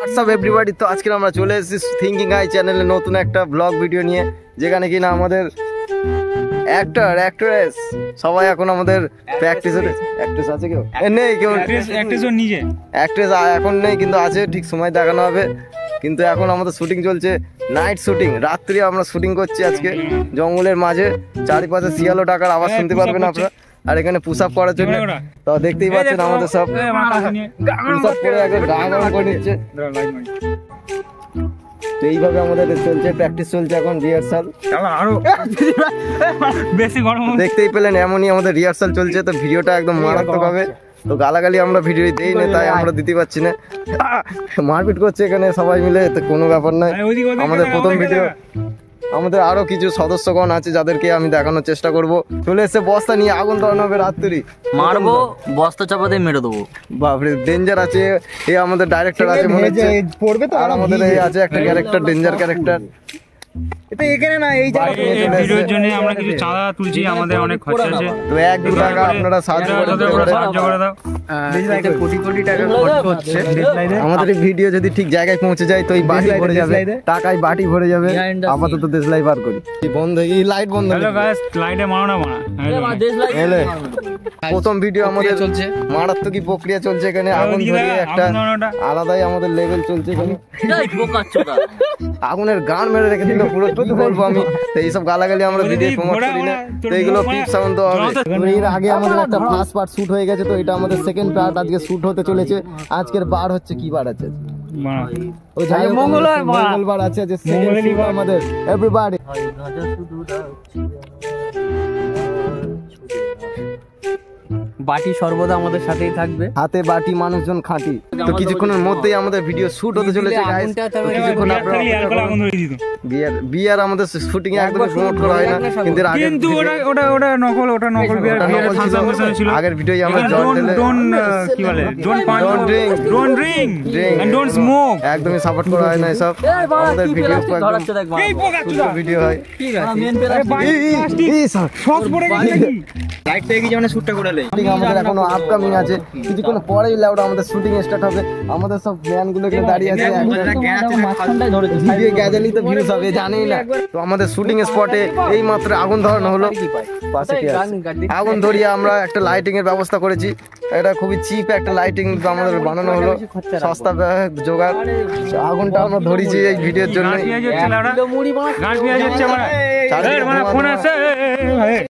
WhatsApp everybody, তো আজকে আমরা চলে এসেছি থিঙ্কিং আই চ্যানেলে নতুন একটা ব্লগ ভিডিও নিয়ে, যেখানে কিনা আমাদের অ্যাক্টর অ্যাক্ট্রেস সবাই এখন আমাদের প্র্যাকটিস আছে। কেউ নেই, কেউ অ্যাক্ট্রেস এখন নেই, কিন্তু আছে, ঠিক সময় দেখানো হবে। কিন্তু এখন আমাদের শুটিং চলছে, নাইট শুটিং, রাত্রি আমরা শুটিং করছি আজকে জঙ্গলের মাঝে। চারিপাশে শিয়ালো ডাকার আওয়াজ শুনতে পারবেন আপনারা। আর এখানে পুশ আপ করার জন্য তো দেখতেই পাচ্ছেন আমাদের সব পুশ আপ করে একদম গা গরম করে নিচ্ছে। তো এইভাবে আমাদের চলছে, প্র্যাকটিস চলছে এখন, রিহার্সাল আরো বেশি গরম দেখতেই পেলেন। এমনই আমাদের রিহার্সাল চলছে, তো ভিডিওটা একদম মারাত্মক হবে। তো গালাগালি আমরা ভিডিও দেই না, তাই আমরা দিতে পারছি না। মারপিট করছে এখানে সবাই মিলে, তো কোনো ব্যাপার নয়। আমাদের প্রথম ভিডিও, আমাদের আরো কিছু সদস্যগণ আছে যাদেরকে আমি দেখানোর চেষ্টা করব। চলে এসে বস্তা নিয়ে আগুন ধরানো হবে রাত্রি, মারবো, বস্তা চাপাতে মেরে দেবো। বাপরে ডেঞ্জার আছে এ, আমাদের ডাইরেক্টর আছে মনে হচ্ছে পড়বে তো। আর আমাদের এই আছে একটা ক্যারেক্টার, ডেঞ্জার ক্যারেক্টার। এটা এখানে না, এই ভিডিওর জন্য আমরা কিছু চাঁদা তুলছি, আমাদের অনেক খরচ আছে। তো 1-2 টাকা আপনারা সাহায্য করে দাও। কোটি কোটি টাকা খরচ হচ্ছে আমাদের এই ভিডিও যদি ঠিক জায়গায় পৌঁছে যায়, তো এই বাটি ভরে যাবে, টাকায় বাটি ভরে যাবে। আপাতত দেশলাই পার করি, বন্ধ, এই লাইট বন্ধ, লাইটে মারো না প্রথম ভিডিও আমাদের চলছে, মারাত্মক প্রক্রিয়া চলছে এখানে। আগুন ধরিয়ে একটা আলাদাই আমাদের লেভেল চলছে এখানে। আগুনের গান মেরে রেখে দিল পুরো, কি বলবো আমি। তো এইসব গালাগালি আমরা ভিডিও প্রমোট করি না, তো এইগুলো পিপ সাউন্ড দেওয়া হবে। এর আগে আমাদের একটা ফার্স্ট পার্ট শুট হয়ে গেছে, তো এটা আমাদের সেকেন্ড পার্ট আজকে শুট হতে চলেছে। আজকের বার হচ্ছে, কি বার আছে? মঙ্গলবার আছে, যে সেকেন্ড শুট আমাদের। এভরিবডি বাটি সর্বদা আমাদের সাথেই থাকবে, হাতে বাটি, মানুষজন খাঁটি। তো কিছুক্ষণের মধ্যেই আমাদের ভিডিও শুট হতে চলেছে গাইস। কিছুক্ষণ বিয়ার আমাদের শুটিং এ একদম প্রমোট করা হয় না, কিন্তু ওটা নকল ছিল। আগের ভিডিও আমরা কি বলে, don't drink and don't smoke একদমই সাপোর্ট করা হয় না এসব। আমাদের ভিডিও ভিডিও হয়, ঠিক আছে। লাইট থেকে যেমন শুটটা করে নেই, আমাদের এখনো আপকামিং আছে। কিছুক্ষণ পরেই লাউড আমাদের শুটিং স্টার্ট হবে। আমাদের সব ম্যানগুলো এখানে দাঁড়িয়ে আছে, ভিডিও গ্যাজালি তো ভিউজ হবে জানেই না। তো আমাদের শুটিং স্পটে এই মাত্র আগুন ধরানো হলো, আগুন ধরিয়ে আমরা একটা লাইটিং এর ব্যবস্থা করেছি। এটা খুবই চিপ একটা লাইটিং আমাদের বানানো হলো, সস্তা জোগাড়। আগুনটা আমরা ধরেছি এই ভিডিওর জন্য।